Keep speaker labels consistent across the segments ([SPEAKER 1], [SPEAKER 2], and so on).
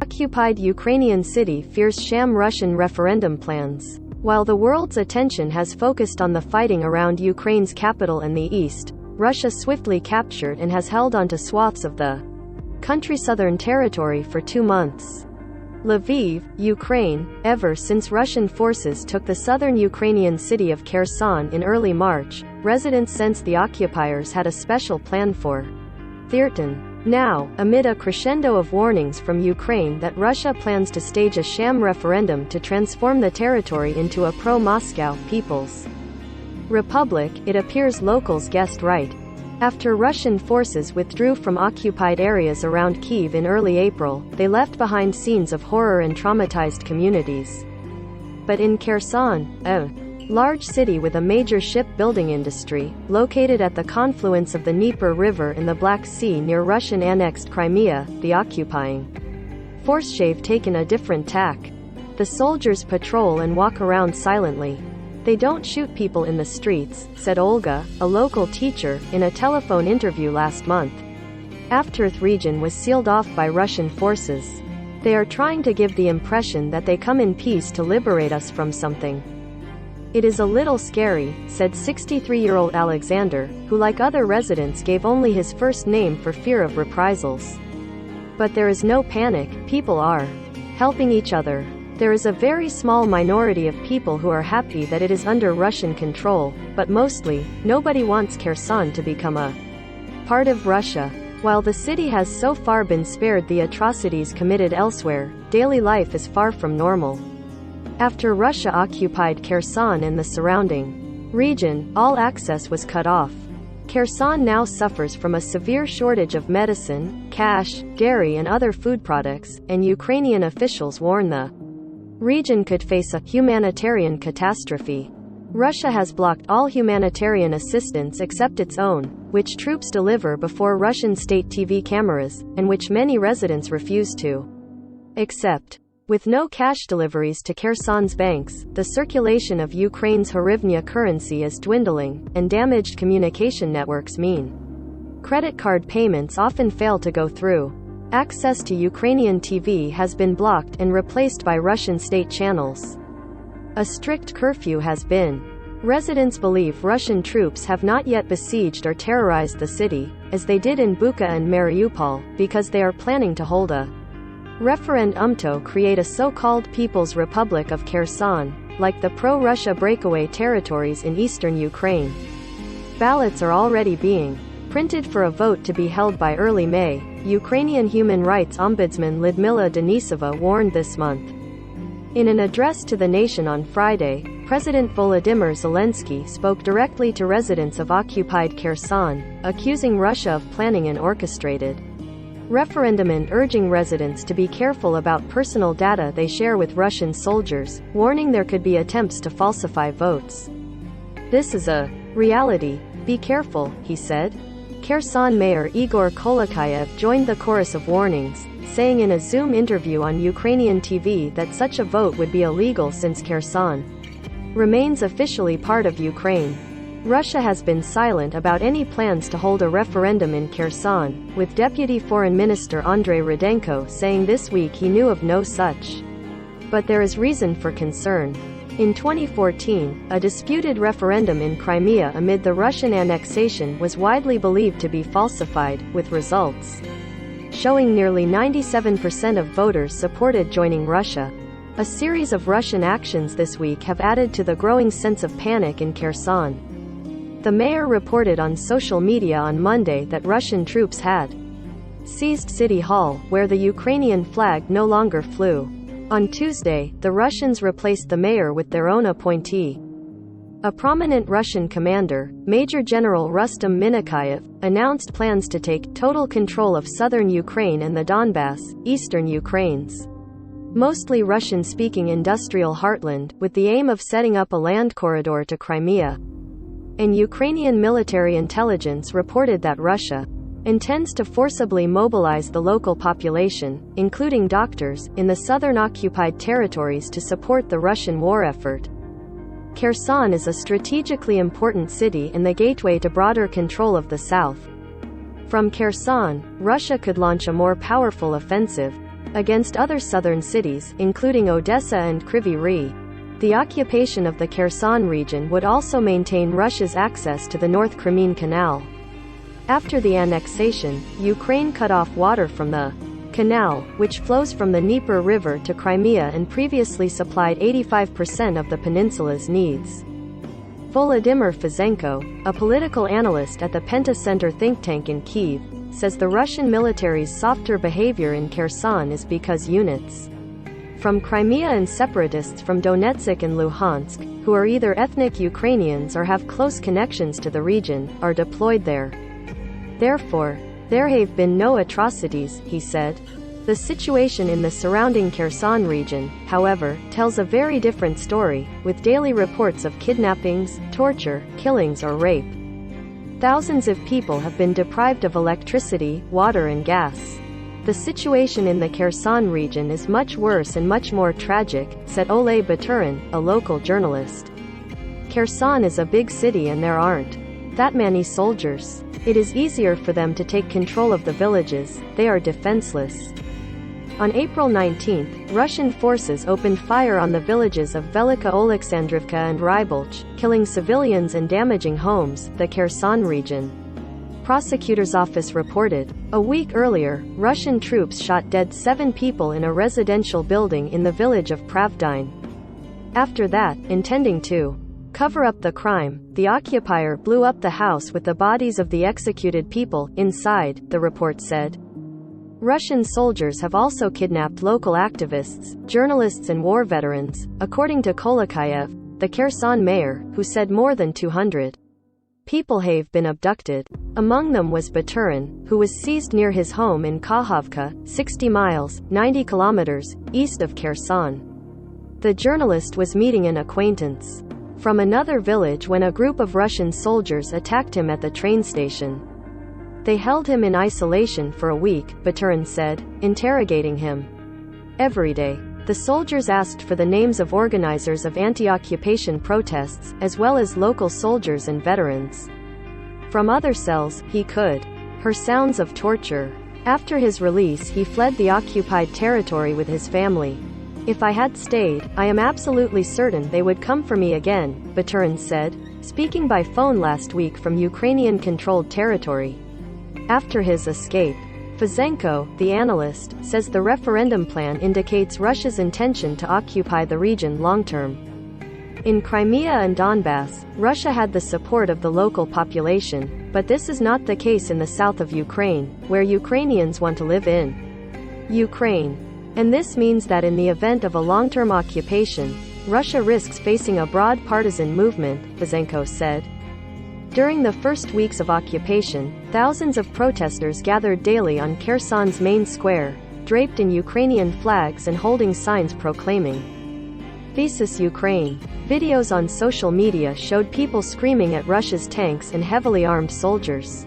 [SPEAKER 1] Occupied Ukrainian city fears sham Russian referendum plans. While the world's attention has focused on the fighting around Ukraine's capital and the east, Russia swiftly captured and has held onto swaths of the country's southern territory for 2 months. Lviv, Ukraine. Ever since Russian forces took the southern Ukrainian city of Kherson in early March, residents sensed the occupiers had a special plan for Kherson. Now, amid a crescendo of warnings from Ukraine that Russia plans to stage a sham referendum to transform the territory into a pro-Moscow People's Republic, it appears locals guessed right. After Russian forces withdrew from occupied areas around Kyiv in early April, they left behind scenes of horror and traumatized communities. But in Kherson, a large city with a major shipbuilding industry, located at the confluence of the Dnieper River in the Black Sea near Russian-annexed Crimea, the occupying forces have taken a different tack. The soldiers patrol and walk around silently. They don't shoot people in the streets, said Olga, a local teacher, in a telephone interview last month. After the region was sealed off by Russian forces. They are trying to give the impression that they come in peace to liberate us from something. It is a little scary, said 63-year-old Alexander, who like other residents gave only his first name for fear of reprisals. But there is no panic, people are helping each other. There is a very small minority of people who are happy that it is under Russian control, but mostly, nobody wants Kherson to become a part of Russia. While the city has so far been spared the atrocities committed elsewhere, daily life is far from normal. After Russia occupied Kherson and the surrounding region, all access was cut off. Kherson now suffers from a severe shortage of medicine, cash, dairy and other food products, and Ukrainian officials warn the region could face a humanitarian catastrophe. Russia has blocked all humanitarian assistance except its own, which troops deliver before Russian state TV cameras, and which many residents refuse to accept. With no cash deliveries to Kherson's banks, the circulation of Ukraine's hryvnia currency is dwindling, and damaged communication networks mean credit card payments often fail to go through. Access to Ukrainian TV has been blocked and replaced by Russian state channels. A strict curfew has been. Residents believe Russian troops have not yet besieged or terrorized the city, as they did in Bucha and Mariupol, because they are planning to hold a referendum to create a so-called People's Republic of Kherson, like the pro-Russia breakaway territories in eastern Ukraine. Ballots are already being printed for a vote to be held by early May, Ukrainian human rights ombudsman Lyudmila Denisova warned this month. In an address to the nation on Friday, President Volodymyr Zelensky spoke directly to residents of occupied Kherson, accusing Russia of planning an orchestrated referendum and urging residents to be careful about personal data they share with Russian soldiers, warning there could be attempts to falsify votes. This is a reality. Be careful, he said. Kherson Mayor Igor Kolokhayev joined the chorus of warnings, saying in a Zoom interview on Ukrainian TV that such a vote would be illegal since Kherson remains officially part of Ukraine. Russia has been silent about any plans to hold a referendum in Kherson, with Deputy Foreign Minister Andrei Rudenko saying this week he knew of no such. But there is reason for concern. In 2014, a disputed referendum in Crimea amid the Russian annexation was widely believed to be falsified, with results showing nearly 97% of voters supported joining Russia. A series of Russian actions this week have added to the growing sense of panic in Kherson. The mayor reported on social media on Monday that Russian troops had seized City Hall, where the Ukrainian flag no longer flew. On Tuesday, the Russians replaced the mayor with their own appointee. A prominent Russian commander, Major General Rustam Minakyev, announced plans to take total control of southern Ukraine and the Donbass, eastern Ukraine's mostly Russian-speaking industrial heartland, with the aim of setting up a land corridor to Crimea. And Ukrainian military intelligence reported that Russia intends to forcibly mobilize the local population, including doctors, in the southern occupied territories to support the Russian war effort. Kherson is a strategically important city and the gateway to broader control of the south. From Kherson, Russia could launch a more powerful offensive. against other southern cities, including Odessa and Kryvyi Rih. The occupation of the Kherson region would also maintain Russia's access to the North Crimean Canal. After the annexation, Ukraine cut off water from the canal, which flows from the Dnieper River to Crimea and previously supplied 85% of the peninsula's needs. Volodymyr Fizenko, a political analyst at the Penta Center think tank in Kyiv, says the Russian military's softer behavior in Kherson is because units from Crimea and separatists from Donetsk and Luhansk, who are either ethnic Ukrainians or have close connections to the region, are deployed there. Therefore, there have been no atrocities, he said. The situation in the surrounding Kherson region, however, tells a very different story, with daily reports of kidnappings, torture, killings or rape. Thousands of people have been deprived of electricity, water and gas. The situation in the Kherson region is much worse and much more tragic, said Ole Baturin, a local journalist. Kherson is a big city and there aren't that many soldiers. It is easier for them to take control of the villages, they are defenseless. On April 19, Russian forces opened fire on the villages of Velika Oleksandrivka and Rybolch, killing civilians and damaging homes, the Kherson region. Prosecutor's office reported. A week earlier, Russian troops shot dead 7 people in a residential building in the village of Pravdine. After that, intending to cover up the crime, the occupier blew up the house with the bodies of the executed people inside, the report said. Russian soldiers have also kidnapped local activists, journalists and war veterans, according to Kolakayev, the Kherson mayor, who said more than 200 people have been abducted. Among them was Baturin, who was seized near his home in Kakhovka, 60 miles, 90 kilometers, east of Kherson. The journalist was meeting an acquaintance from another village when a group of Russian soldiers attacked him at the train station. They held him in isolation for a week, Baturin said, interrogating him every day. The soldiers asked for the names of organizers of anti-occupation protests, as well as local soldiers and veterans. From other cells, he could hear sounds of torture. After his release, he fled the occupied territory with his family. If I had stayed, I am absolutely certain they would come for me again, Baturin said, speaking by phone last week from Ukrainian-controlled territory. After his escape, Fizenko, the analyst, says the referendum plan indicates Russia's intention to occupy the region long-term. In Crimea and Donbass, Russia had the support of the local population, but this is not the case in the south of Ukraine, where Ukrainians want to live in Ukraine. And this means that in the event of a long-term occupation, Russia risks facing a broad partisan movement, Fizenko said. During the first weeks of occupation, thousands of protesters gathered daily on Kherson's main square, draped in Ukrainian flags and holding signs proclaiming "Thesis Ukraine." Videos on social media showed people screaming at Russia's tanks and heavily armed soldiers.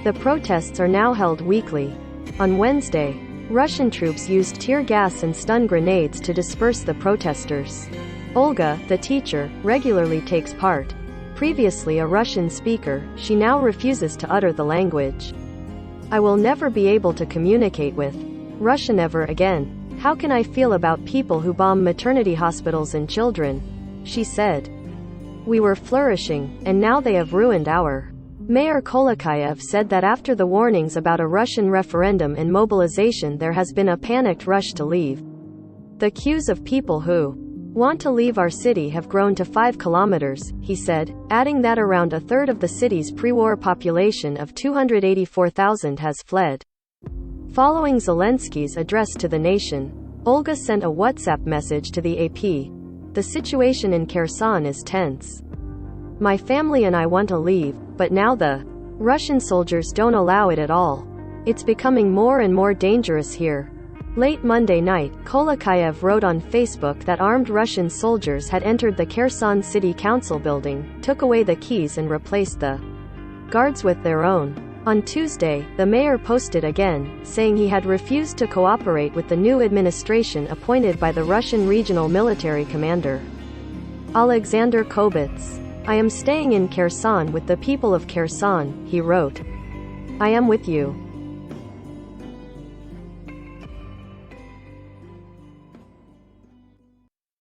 [SPEAKER 1] The protests are now held weekly. On Wednesday, Russian troops used tear gas and stun grenades to disperse the protesters. Olga, the teacher, regularly takes part. Previously a Russian speaker, she now refuses to utter the language. I will never be able to communicate with Russian ever again. How can I feel about people who bomb maternity hospitals and children? She said. We were flourishing, and now they have ruined our. Mayor Kolakayev said that after the warnings about a Russian referendum and mobilization there has been a panicked rush to leave. The queues of people who want to leave our city have grown to 5 kilometers, he said, adding that around a third of the city's pre-war population of 284,000 has fled. Following Zelensky's address to the nation, Olga sent a WhatsApp message to the AP. The situation in Kherson is tense. My family and I want to leave, but now the Russian soldiers don't allow it at all. It's becoming more and more dangerous here. Late Monday night, Kolakayev wrote on Facebook that armed Russian soldiers had entered the Kherson City Council building, took away the keys and replaced the guards with their own. On Tuesday, the mayor posted again, saying he had refused to cooperate with the new administration appointed by the Russian regional military commander, Alexander Kobets. I am staying in Kherson with the people of Kherson, he wrote. I am with you.